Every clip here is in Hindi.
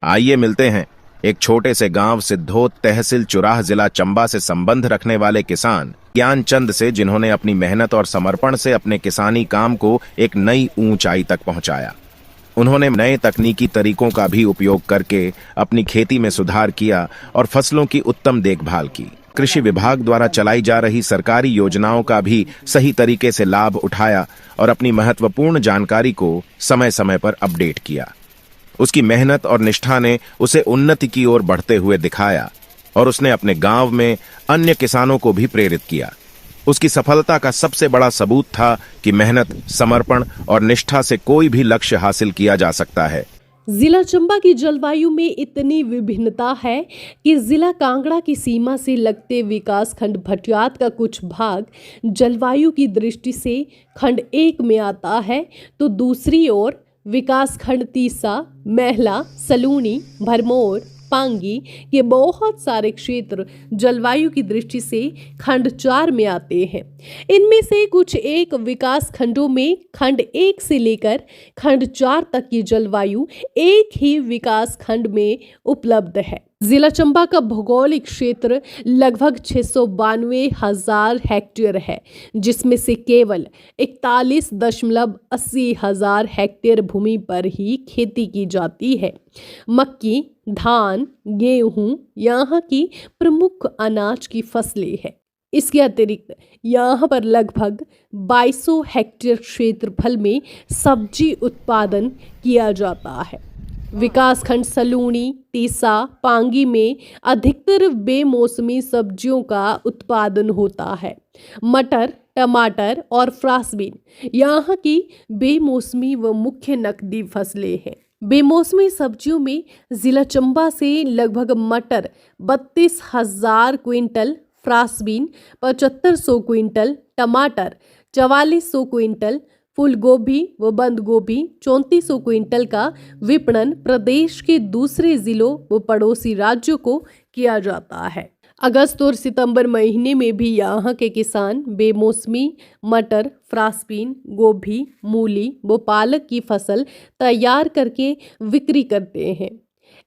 आइए मिलते हैं एक छोटे से गांव सिद्धोत तहसील चुराह जिला चंबा से संबंध रखने वाले किसान ज्ञानचंद से, जिन्होंने अपनी मेहनत और समर्पण से अपने किसानी काम को एक नई ऊंचाई तक पहुंचाया। उन्होंने नए तकनीकी तरीकों का भी उपयोग करके अपनी खेती में सुधार किया और फसलों की उत्तम देखभाल की। कृषि विभाग द्वारा चलाई जा रही सरकारी योजनाओं का भी सही तरीके से लाभ उठाया और अपनी महत्वपूर्ण जानकारी को समय समय पर अपडेट किया। उसकी मेहनत और निष्ठा ने उसे उन्नति की ओर बढ़ते हुए दिखाया और उसने अपने गांव में अन्य किसानों को भी प्रेरित किया। उसकी सफलता का सबसे बड़ा सबूत था कि मेहनत, समर्पण और निष्ठा से कोई भी लक्ष्य हासिल किया जा सकता है। जिला चंबा की जलवायु में इतनी विभिन्नता है कि जिला कांगड़ा की सीमा से लगते विकास खंड भटियात का कुछ भाग जलवायु की दृष्टि से खंड 1 में आता है, तो दूसरी ओर विकास खंड तीसा, महला, सलूनी, भरमौर, पांगी के बहुत सारे क्षेत्र जलवायु की दृष्टि से खंड 4 में आते हैं। इनमें से कुछ एक विकास खंडों में खंड 1 से लेकर खंड 4 तक की जलवायु एक ही विकास खंड में उपलब्ध है। जिला चंबा का भौगोलिक क्षेत्र लगभग 692,000 हेक्टेयर है, जिसमें से केवल 41,80,000 हेक्टेयर भूमि पर ही खेती की जाती है। मक्की, धान, गेहूं यहाँ की प्रमुख अनाज की फसलें हैं। इसके अतिरिक्त यहाँ पर लगभग 2200 हेक्टेयर क्षेत्रफल में सब्जी उत्पादन किया जाता है। विकास खंड सलूनी, तीसा, पांगी में अधिकतर बेमौसमी सब्जियों का उत्पादन होता है। मटर, टमाटर और फ्रांसबीन यहाँ की बेमौसमी व मुख्य नकदी फसलें हैं। बेमौसमी सब्जियों में जिला चंबा से लगभग मटर 32,000 क्विंटल, फ्रांसबीन 7500 क्विंटल, टमाटर 4400 क्विंटल, फूल गोभी व बंद गोभी 3400 क्विंटल का विपणन प्रदेश के दूसरे जिलों व पड़ोसी राज्यों को किया जाता है। अगस्त और सितंबर महीने में भी यहाँ के किसान बेमौसमी मटर, फ्रांसबीन, गोभी, मूली व पालक की फसल तैयार करके बिक्री करते हैं।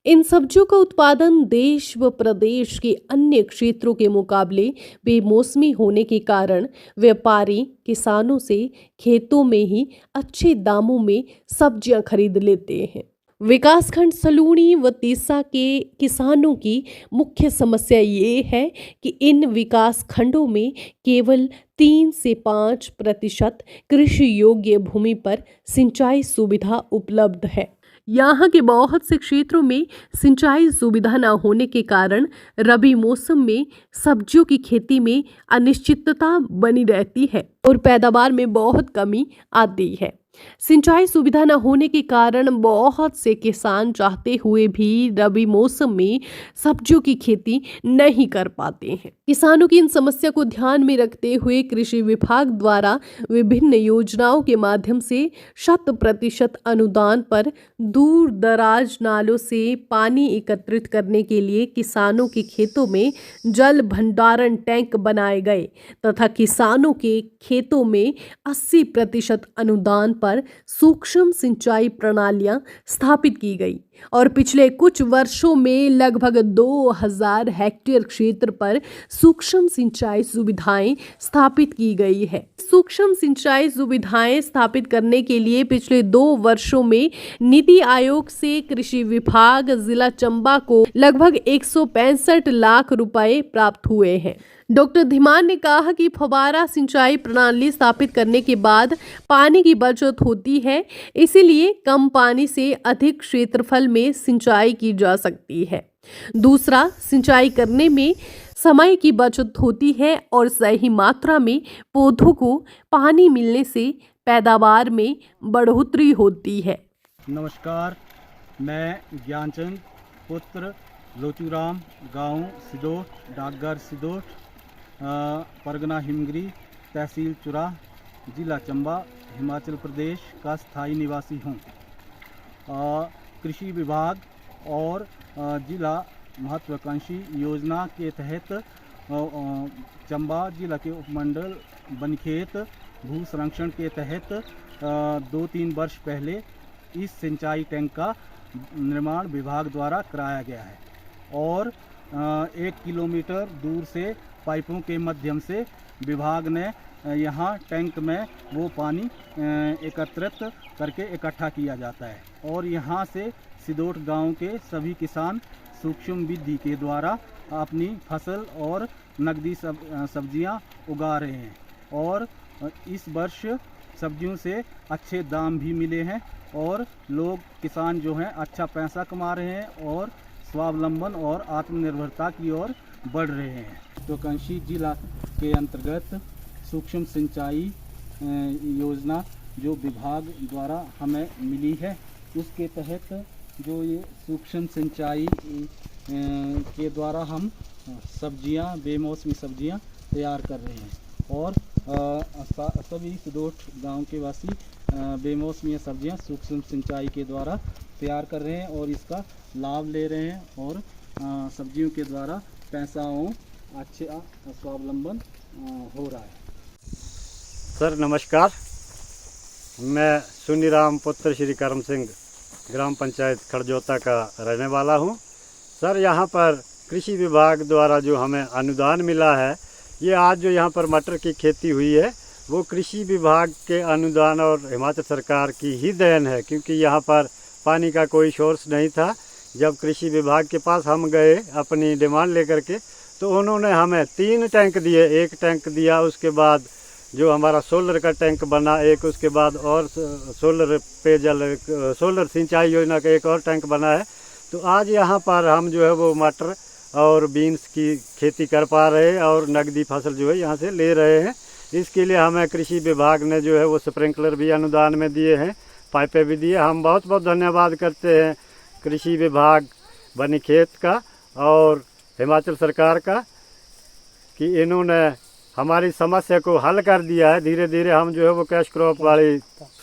इन सब्जियों का उत्पादन देश व प्रदेश के अन्य क्षेत्रों के मुकाबले बेमौसमी होने के कारण व्यापारी किसानों से खेतों में ही अच्छे दामों में सब्जियां खरीद लेते हैं। विकासखंड सलूनी व तीसा के किसानों की मुख्य समस्या ये है कि इन विकास खंडों में केवल 3 से 5% कृषि योग्य भूमि पर सिंचाई सुविधा उपलब्ध है। यहाँ के बहुत से क्षेत्रों में सिंचाई सुविधा न होने के कारण रबी मौसम में सब्जियों की खेती में अनिश्चितता बनी रहती है और पैदावार में बहुत कमी आती है। सिंचाई सुविधा न होने के कारण बहुत से किसान चाहते हुए भी रबी मौसम में सब्जियों की खेती नहीं कर पाते हैं। किसानों की इन समस्या को ध्यान में रखते हुए कृषि विभाग द्वारा विभिन्न योजनाओं के माध्यम से 100% अनुदान पर दूर दराज नालों से पानी एकत्रित करने के लिए किसानों के खेतों में जल भंडारण टैंक बनाए गए तथा किसानों के खेतों में 80% अनुदान पर सूक्ष्म सिंचाई प्रणालियां स्थापित की गई और पिछले कुछ वर्षों में लगभग 2000 हेक्टेयर क्षेत्र पर सूक्ष्म सिंचाई सुविधाएं स्थापित की गई है। सूक्ष्म सिंचाई सुविधाएं स्थापित करने के लिए पिछले 2 वर्षों में नीति आयोग से कृषि विभाग जिला चंबा को लगभग 165 लाख रुपए प्राप्त हुए हैं। डॉक्टर धीमान ने कहा कि फव्वारा सिंचाई प्रणाली स्थापित करने के बाद पानी की बचत होती है, इसीलिए कम पानी से अधिक क्षेत्रफल में सिंचाई की जा सकती है। दूसरा, सिंचाई करने में समय की बचत होती है और सही मात्रा में पौधों को पानी मिलने से पैदावार में बढ़ोतरी होती है। नमस्कार, मैं ज्ञानचंद पुत्र लोचूराम, गांव सिदोट, डाकघर सिदोट, परगना हिमगिरी, तहसील चुराह, जिला चंबा, हिमाचल प्रदेश का स्थायी निवासी हूँ। कृषि विभाग और जिला महत्वाकांक्षी योजना के तहत चंबा जिला के उपमंडल बनखेत भू संरक्षण के तहत 2-3 वर्ष पहले इस सिंचाई टैंक का निर्माण विभाग द्वारा कराया गया है और 1 किलोमीटर दूर से पाइपों के माध्यम से विभाग ने यहाँ टैंक में वो पानी एकत्रित करके इकट्ठा किया जाता है और यहाँ से सिदोट गांव के सभी किसान सूक्ष्म विधि के द्वारा अपनी फसल और नकदी सब्जियां उगा रहे हैं और इस वर्ष सब्जियों से अच्छे दाम भी मिले हैं और लोग किसान जो हैं अच्छा पैसा कमा रहे हैं और स्वावलंबन और आत्मनिर्भरता की ओर बढ़ रहे हैं। महत्वाकांक्षी जिला के अंतर्गत सूक्ष्म सिंचाई योजना जो विभाग द्वारा हमें मिली है, उसके तहत जो ये सूक्ष्म सिंचाई के द्वारा हम सब्जियां, बेमौसमी सब्जियां तैयार कर रहे हैं और सभी सिदोट गांव के वासी बेमौसमी सब्जियां सूक्ष्म सिंचाई के द्वारा तैयार कर रहे हैं और इसका लाभ ले रहे हैं और सब्जियों के द्वारा पैसाओं अच्छा स्वावलंबन हो रहा है। सर नमस्कार, मैं सुनीराम पुत्र श्री करम सिंह ग्राम पंचायत खड़जोता का रहने वाला हूं। सर यहाँ पर कृषि विभाग द्वारा जो हमें अनुदान मिला है, ये आज जो यहाँ पर मटर की खेती हुई है वो कृषि विभाग के अनुदान और हिमाचल सरकार की ही देन है, क्योंकि यहाँ पर पानी का कोई सोर्स नहीं था। जब कृषि विभाग के पास हम गए अपनी डिमांड लेकर के, तो उन्होंने हमें 3 टैंक दिए। एक टैंक दिया, उसके बाद जो हमारा सोलर का टैंक बना एक, उसके बाद और सोलर पेयजल सोलर सिंचाई योजना का एक और टैंक बना है। तो आज यहाँ पर हम जो है वो मटर और बीन्स की खेती कर पा रहे हैं और नकदी फसल जो है यहाँ से ले रहे हैं। इसके लिए हमें कृषि विभाग ने जो है वो स्प्रिंकलर भी अनुदान में दिए हैं, पाइपें भी दिए। हम बहुत बहुत धन्यवाद करते हैं कृषि विभाग बनीखेत का और हिमाचल सरकार का कि इन्होंने हमारी समस्या को हल कर दिया है। धीरे धीरे हम जो है वो कैश क्रॉप वाली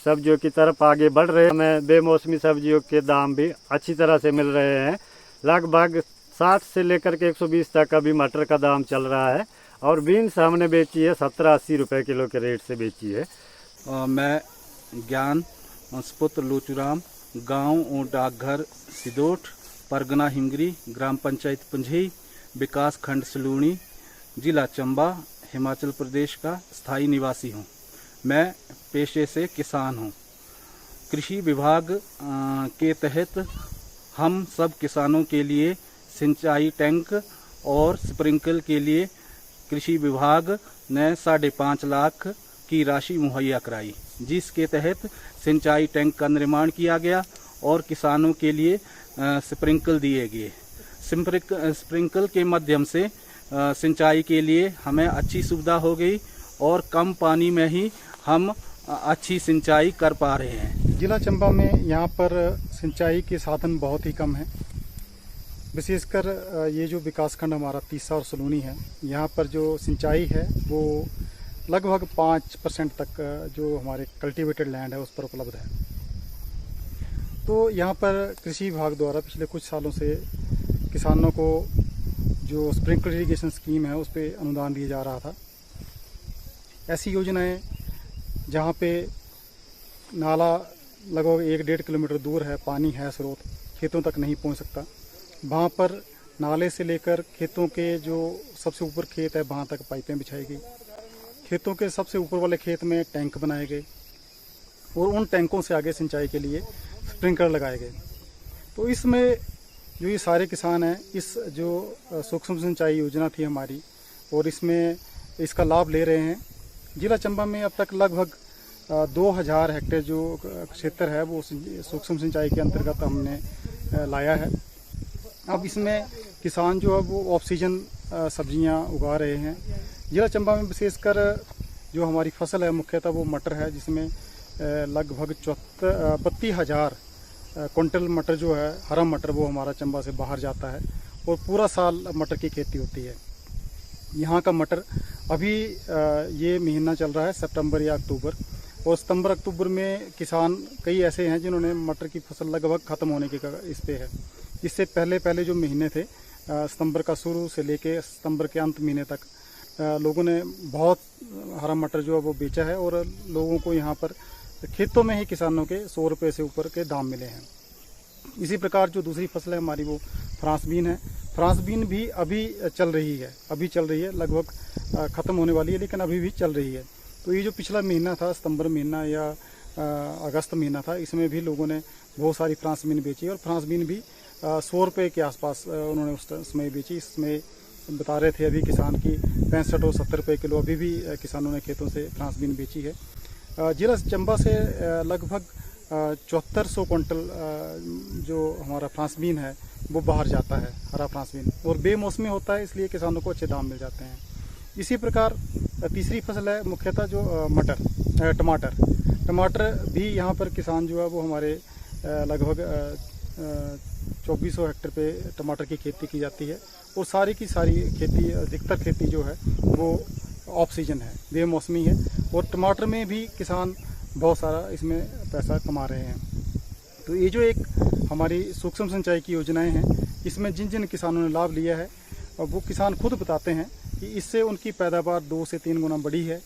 सब्जियों की तरफ आगे बढ़ रहे हैं। हमें बेमौसमी सब्जियों के दाम भी अच्छी तरह से मिल रहे हैं। लगभग 60 से लेकर के 120 तक अभी मटर का दाम चल रहा है और बीन्स हमने बेची है 70-80 रुपये किलो के रेट से बेची है। मैं ज्ञान सुपुत्र लोचूराम, गांव और डाकघर सिदोट, परगना हिमगिरी, ग्राम पंचायत पंझई, विकास खंड सलूणी, जिला चंबा, हिमाचल प्रदेश का स्थायी निवासी हूँ। मैं पेशे से किसान हूँ। कृषि विभाग के तहत हम सब किसानों के लिए सिंचाई टैंक और स्प्रिंकल के लिए कृषि विभाग ने 5.5 लाख की राशि मुहैया कराई, जिसके तहत सिंचाई टैंक का निर्माण किया गया और किसानों के लिए स्प्रिंकल दिए गए। स्प्रिंकल के माध्यम से सिंचाई के लिए हमें अच्छी सुविधा हो गई और कम पानी में ही हम अच्छी सिंचाई कर पा रहे हैं। जिला चंबा में यहाँ पर सिंचाई के साधन बहुत ही कम हैं। विशेषकर ये जो विकासखंड हमारा तीसा और सलूनी है, यहाँ पर जो सिंचाई है वो लगभग 5% तक जो हमारे कल्टीवेटेड लैंड है उस पर उपलब्ध है। तो यहाँ पर कृषि विभाग द्वारा पिछले कुछ सालों से किसानों को जो स्प्रिंकलर इरिगेशन स्कीम है उस पर अनुदान दिया जा रहा था। ऐसी योजनाएं जहाँ पे नाला लगभग 1-1.5 किलोमीटर दूर है, पानी है, स्रोत खेतों तक नहीं पहुँच सकता, वहाँ पर नाले से लेकर खेतों के जो सबसे ऊपर खेत है वहाँ तक पाइपें बिछाई गई। खेतों के सबसे ऊपर वाले खेत में टैंक बनाए गए और उन टैंकों से आगे सिंचाई के लिए स्प्रिंकलर लगाए गए। तो इसमें जो ये सारे किसान हैं, इस जो सूक्ष्म सिंचाई योजना थी हमारी और इसमें इसका लाभ ले रहे हैं। जिला चंबा में अब तक लगभग 2000 हेक्टेयर जो क्षेत्र है वो सूक्ष्म सिंचाई के अंतर्गत हमने लाया है। अब इसमें किसान जो है वो ऑफ सीजन सब्जियां उगा रहे हैं। जिला चंबा में विशेषकर जो हमारी फसल है मुख्यतः वो मटर है, जिसमें लगभग 32,000 क्विंटल मटर जो है, हरा मटर, वो हमारा चंबा से बाहर जाता है और पूरा साल मटर की खेती होती है। यहाँ का मटर अभी ये महीना चल रहा है सितंबर या अक्टूबर, और सितंबर अक्टूबर में किसान कई ऐसे हैं जिन्होंने मटर की फसल लगभग ख़त्म होने के इस पे है। इससे पहले जो महीने थे सितंबर का शुरू से लेके सितंबर के अंत महीने तक लोगों ने बहुत हरा मटर जो है वो बेचा है और लोगों को यहाँ पर खेतों में ही किसानों के 100 रुपये से ऊपर के दाम मिले हैं। इसी प्रकार जो दूसरी फसल है हमारी वो फ्रांस बीन है। फ्रांस बीन भी अभी चल रही है, लगभग ख़त्म होने वाली है, लेकिन अभी भी चल रही है। तो ये जो पिछला महीना था, सितंबर महीना या अगस्त महीना था, इसमें भी लोगों ने बहुत सारी फ्रांस बीन बेची और फ्रांस बीन भी 100 रुपये के आसपास उन्होंने उस समय बेची। इसमें बता रहे थे अभी किसान की 65 और 70 रुपये किलो अभी भी किसानों ने खेतों से फ्रांस बीन बेची है। जिला चंबा से लगभग 7400 क्विंटल जो हमारा फ्रांस बीन है वो बाहर जाता है, हरा फ्रांस बीन, और बेमौसमी होता है, इसलिए किसानों को अच्छे दाम मिल जाते हैं। इसी प्रकार तीसरी फसल है मुख्यतः जो टमाटर भी यहाँ पर किसान जो है वो हमारे लगभग 2400 हेक्टेयर पे टमाटर की खेती की जाती है, और सारी की सारी खेती, अधिकतर खेती जो है वो ऑफ सीजन है, बेमौसमी है, और टमाटर में भी किसान बहुत सारा इसमें पैसा कमा रहे हैं। तो ये जो एक हमारी सूक्ष्म सिंचाई की योजनाएं हैं, इसमें जिन जिन किसानों ने लाभ लिया है, वो किसान खुद बताते हैं कि इससे उनकी पैदावार 2 से 3 गुना बढ़ी है।